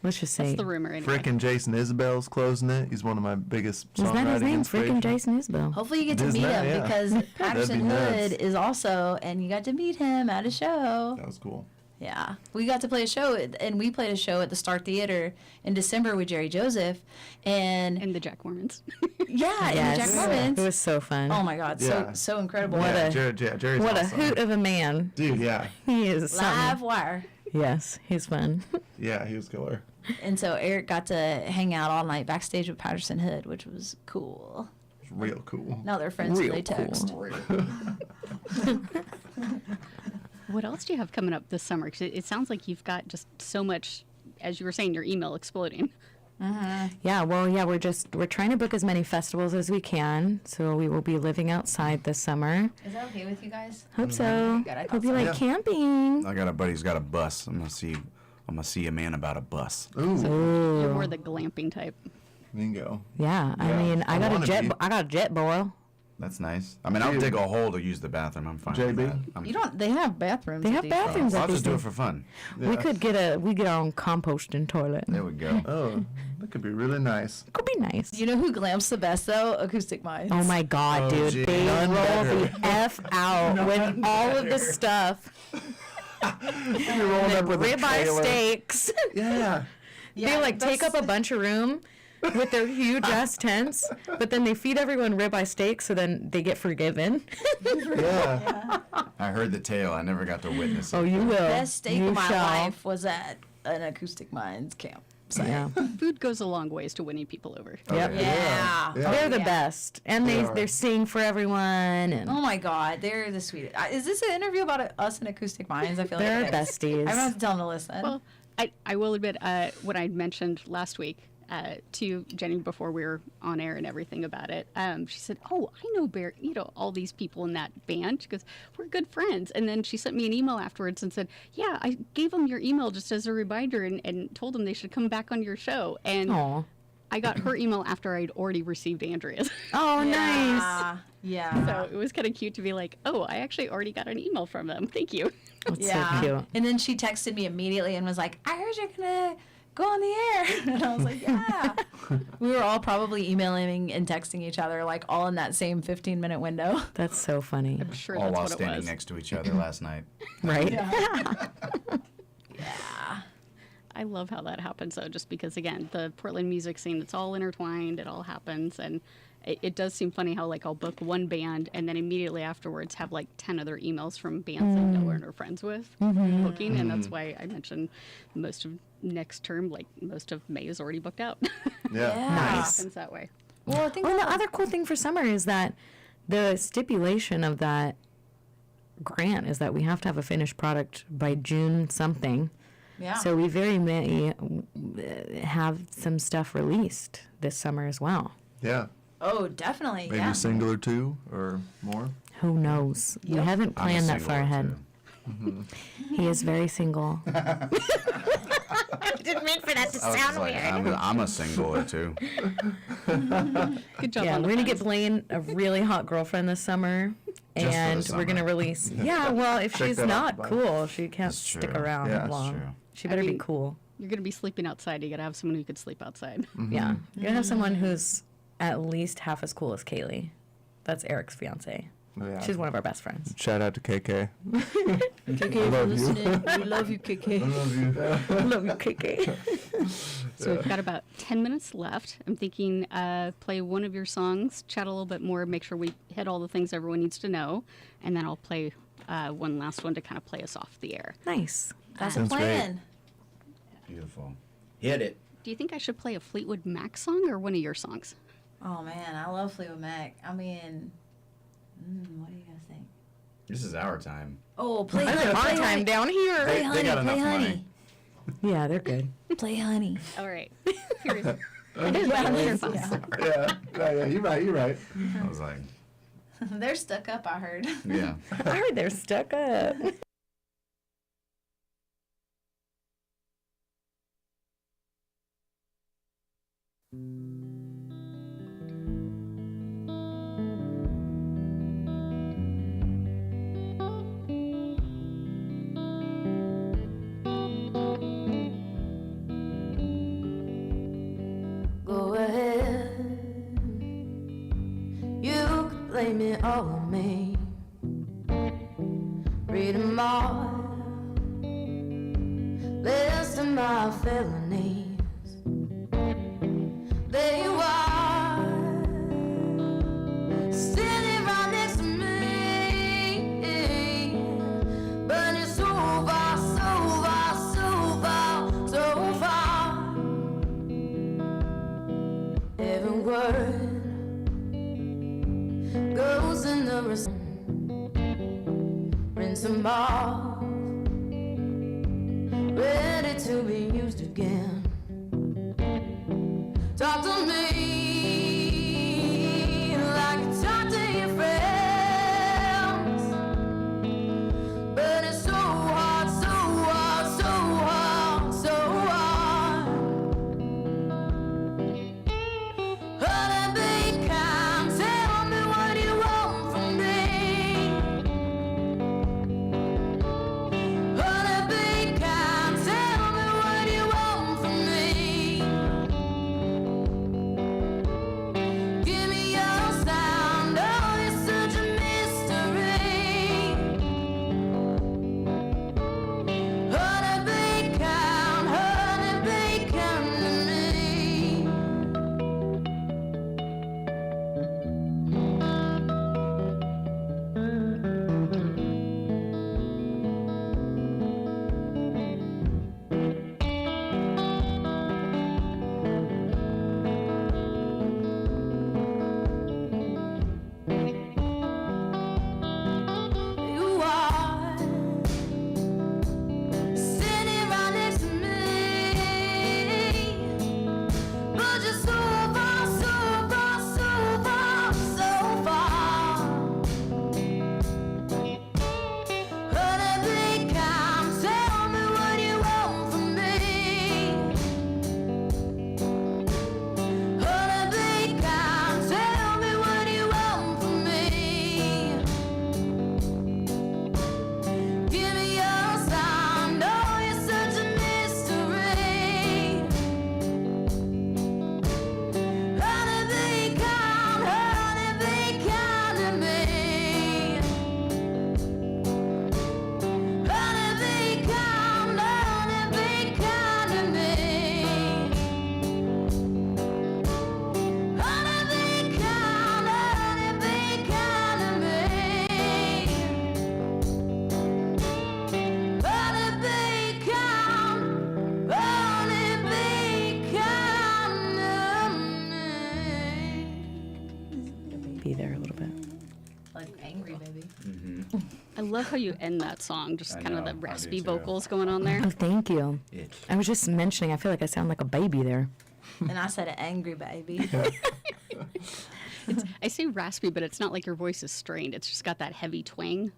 let's just say. That's the rumor anyway. Frickin' Jason Isbell's closing it. He's one of my biggest Is that his songwriting name? inspirations. Freaking Jason Isbell. Hopefully you get to It is meet that, him yeah. because Patterson be nuts. Hood is also, and you got to meet him at a show. That was cool. Yeah, we got to play a show, and we played a show at the Star Theater in December with Jerry Joseph, and And the Jack Mormons. yeah, Yes. and Jack Mormons. It was so fun. Oh my God, Yeah. so incredible. What a- Jerry's what a awesome. hoot of a man. Dude, yeah. He is live something. wire. Yes, he's fun. Yeah, he was killer. And so Eric got to hang out all night backstage with Patterson Hood, which was cool. It was real cool. Now they're friends and they text. What else do you have coming up this summer? 'Cause it sounds like you've got just so much, as you were saying, your email exploding. Yeah, we're trying to book as many festivals as we can. So we will be living outside this summer. Is that okay with you guys? Hope so. Good, I thought Hope you so. like Yeah. camping. I got a buddy who's got a bus. I'm gonna see a man about a bus. Ooh, You're more the glamping type. bingo. Yeah, I Yeah, mean, I got wanna be. I got a jet boil. That's nice. I mean, I'll Dude. dig a hole to use the bathroom. I'm fine JB? with that. You don't. They have bathrooms. They at have these bathrooms I'll at just these do it things. for fun. We could get our own composting toilet. There we go. Oh, that could be really nice. Could be nice. You know who glamps the best though? Acoustic Minds. Oh my God, Oh, dude! gee. They None roll better. the f out with all of the stuff. You're rolling up with a Ribeye trailer. steaks. Yeah. They like take up a bunch of room with their huge ass tents, but then they feed everyone ribeye steaks, so then they get forgiven. Yeah. I heard the tale. I never got to witness it. Oh, you will. Best steak You of my shall. life was at an Acoustic Minds camp. Yeah. Food goes a long ways to winning people over. Yep. Yeah. Yeah. They're the Yeah. best, and They they are. they sing for everyone, and Oh my God, they're the sweetest. Is this an interview about us and Acoustic Minds? I feel they're like it is. besties. I'm gonna have to tell them to listen. Well, I will admit, what I mentioned last week to Jenny before we were on air and everything about it, she said, "Oh, I know all these people in that band." She goes, "We're good friends." And then she sent me an email afterwards and said, "Yeah, I gave them your email just as a reminder and told them they should come back on your show." And Aw. I got her email after I'd already received Andrea's. Oh, nice. Yeah. So it was kind of cute to be like, "Oh, I actually already got an email from them. Thank you." That's Yeah. so cute. And then she texted me immediately and was like, "I heard you're gonna go on the air." And I was like, "Yeah." We were all probably emailing and texting each other like all in that same 15-minute window. That's so funny. I'm sure All that's while what it standing was. next to each other last night. Right? I love how that happens, though, just because, again, the Portland music scene, it's all intertwined, it all happens, and it does seem funny how, like, I'll book one band and then immediately afterwards have, like, 10 other emails from bands I know and are friends with booking, and that's why I mentioned most of next term, like, most of May is already booked out. Yeah. It Nice. happens that way. Well, I think Well, the other cool thing for summer is that the stipulation of that grant is that we have to have a finished product by June something. yeah. So we very may have some stuff released this summer as well. Yeah. Oh, definitely. Maybe yeah. a single or two or more. Who knows? We haven't I'm a planned that far single, ahead. too. He is very single. Didn't mean for that to I was just like, I'm a single or two. Good job Yeah, on the we're gonna get fence. Blaine a really hot girlfriend this summer, Just for the and we're gonna summer. release. Yeah, well, if Check she's that off not the box. cool, she can't That's stick true. around Yeah, that's long. true. She better I be mean- cool. You're going to be sleeping outside. You got to have someone who could sleep outside. Yeah, you gotta have someone who's at least half as cool as Kaylee. That's Eric's fiance. Yeah. She's one of our best friends. Shout out to KK. KK, love you. listening. We love you, KK. love you. Love you, KK. So we've got about 10 minutes left. I'm thinking play one of your songs, chat a little bit more, make sure we hit all the things everyone needs to know, and then I'll play one last one to kind of play us off the air. Nice. That's a Sounds great. plan. Beautiful. Hit it. Do you think I should play a Fleetwood Mac song or one of your songs? Oh man, I love Fleetwood Mac. I mean, what do you guys think? This is our time. Oh, play Our honey. time down here. Play They honey. got Play enough honey. Yeah, they're good. Play honey. All right. Here's it. It is Glitterfox. Yeah, you're right. I was like, They're stuck up, I heard. yeah. I heard they're stuck up. Go ahead. You can blame it all on me. Read 'em all. List of my felonies. There you are, standing right next to me. But you're so far, so far, so far, so far. Every word goes in the rinse them off, ready to be used again. Talk to me like you talk to your friends, but it's so hard, so hard, so hard, so hard. Honey, be kind, tell me what you want from me. Honey, be kind, tell me what you want from me. Give me your sound, oh, you're such a mystery. Honey, be kind to me. You are sitting right next to me, but you're so far, so far, so far, so far. Honey, be kind, tell me what you want from me. Honey, be kind, tell me what you want from me. Give me your sound, oh, you're such a mystery. Honey, be kind to me. Honey, be kind to me. Honey, be kind to me. Be there a little bit. Like angry, baby. I love how you end that song, just I kind of know, the I do raspy too. vocals going on there. Oh, thank you. Itch. I was just mentioning, I feel like I sound like a baby there. And I said angry, baby. I say raspy, but it's not like your voice is strained. It's just got that heavy twang,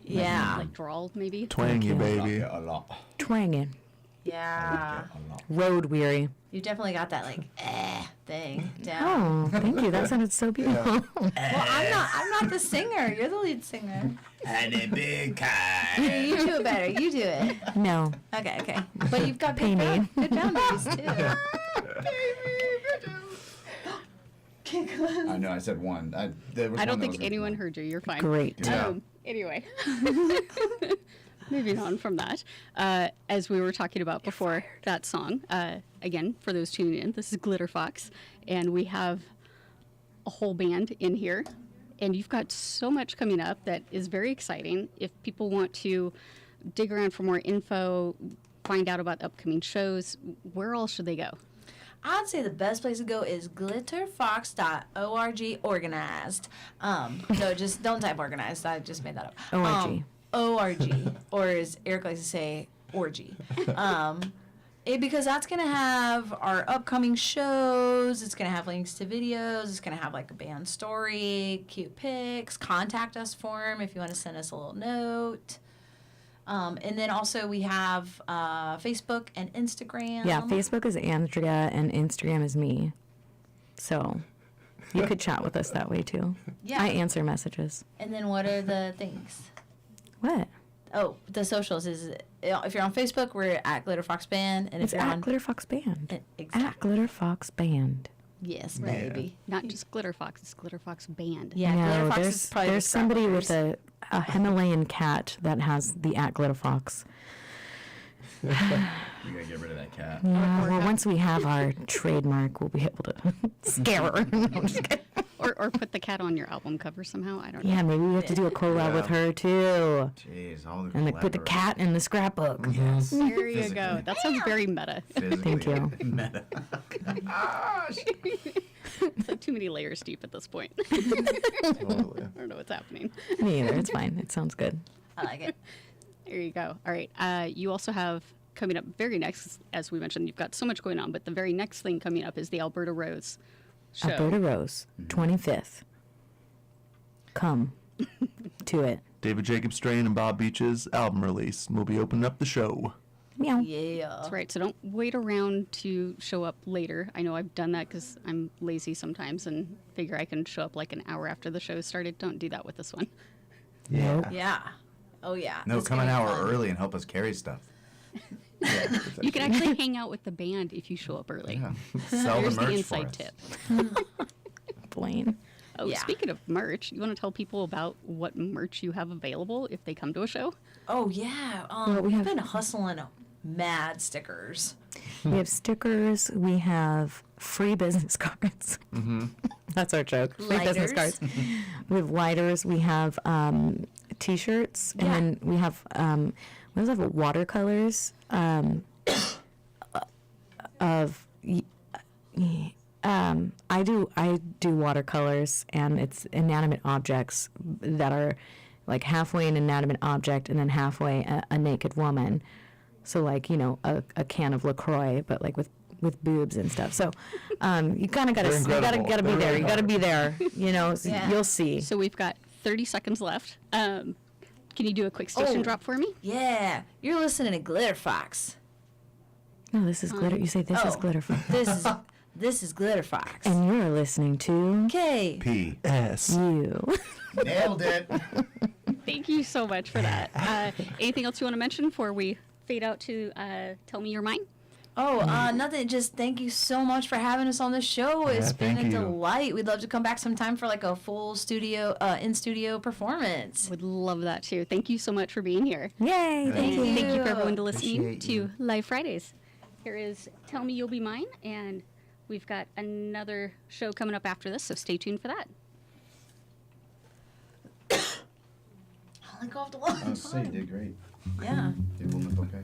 Yeah. like drawl maybe. Twangy, baby. A lot. Twanging. Yeah. A lot. Road weary. You definitely got that like thing down. Oh, thank you. That sounded so beautiful. Well, I'm not the singer. You're the lead singer. And a big cat. You do it better. You do it. No. Okay. But you've got Pay good, me. good boundaries too. I know, I said one. There was I don't one that think was anyone heard you. You're fine. Great. Yeah. Anyway. moving on from that, as we were talking about before that song, again, for those tuning in, this is Glitterfox, and we have a whole band in here, and you've got so much coming up that is very exciting. If people want to dig around for more info, find out about upcoming shows, where else should they go? I'd say the best place to go is glitterfox.org organized. No, just don't type organized. I just made that up. ORG. ORG, or as Eric likes to say, orgy. Because that's going to have our upcoming shows. It's going to have links to videos. It's going to have like a band story, cute pics, contact us form if you want to send us a little note. And then also we have Facebook and Instagram. Yeah, Facebook is Andrea and Instagram is me. So you could chat with us that way too. Yeah. I answer messages. And then what are the things? What? Oh, the socials is if you're on Facebook, we're at Glitterfox Band, and if It's you're at on Glitterfox Band. exactly. At Glitterfox Band. Yes, baby. Not just Glitterfox, it's Glitterfox Band. Yeah, No, Glitterfox is probably there's the somebody with scrapbooks. a Himalayan cat that has the at Glitterfox. You gotta get rid of that cat. Yeah, well, once we have our trademark, we'll be able to scare her. No, I'm just kidding. Or put the cat on your album cover somehow. I don't know. Yeah, maybe we have to do a collab with her too. Jeez, all the And like put the cat in the scrapbook. Yes. There you go. That sounds very meta. Thank you. Meta. It's like too many layers deep at this point. Totally. I don't know what's happening. Me either. It's fine. It sounds good. I like it. There you go. All right. You also have coming up very next, as we mentioned, you've got so much going on, but the very next thing coming up is the Alberta Rose show. Alberta Rose, 25th. Come to it. David Jacob Strain and Bob Beach's album release. We'll be opening up the show. Meow. Yeah. That's right. So don't wait around to show up later. I know I've done that because I'm lazy sometimes and figure I can show up like an hour after the show started. Don't do that with this one. Nope. Yeah. Oh yeah. No, It's come gonna an be hour fun. early and help us carry stuff. You can actually hang out with the band if you show up early. Yeah. Sell Here's the merch inside for us. tip. Blaine. Oh, Yeah. speaking of merch, you want to tell people about what merch you have available if they come to a show? Oh yeah. Well, we we've have- been hustling mad stickers. We have stickers. We have free business cards. That's our joke. Free business Lighters. cards. We have lighters. We have T-shirts, and Yeah. then we have we also have watercolors of. I do watercolors, and it's inanimate objects that are like halfway an inanimate object and then halfway a naked woman. So like, you know, a can of LaCroix, but like with boobs and stuff. So you kind of They're gotta incredible. be They're there. really You gotta be there. You know, so Yeah. you'll see. So we've got 30 seconds left. Can you do a quick station Oh. drop for me? Yeah. You're listening to Glitterfox. No, this is glitter. You say this is Oh. Glitterfox. This is Glitterfox. And you're listening to Okay. P.S. you. Nailed it. Thank you so much for that. Anything else you want to mention before we fade out to Tell Me Your Mind? Oh, nothing. Just thank you so much for having us on the show. It's been thank a you. delight. We'd love to come back sometime for like a full studio, in-studio performance. Would love that too. Thank you so much for being here. Yay! Thank you. And thank you for you. everyone to listening Appreciate to you. Live Fridays. Here is Tell Me You'll Be Mine, and we've got another show coming up after this, so stay tuned for that. I'll let go off the wall. Oh, so you did great. Yeah. Did woman okay?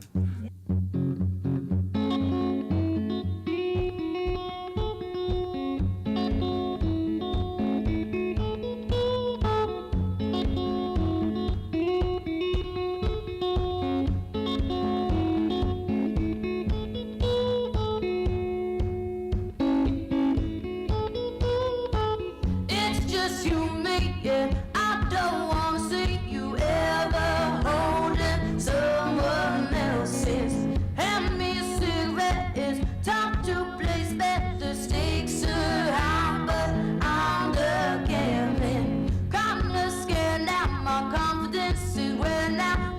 It's just you and me, yeah. I don't wanna see you ever holding someone else's. Hand me a cigarette, it's time to place bet. The stakes are high, but I'm the gambling. Kinda scared now, my confidence is wearing out.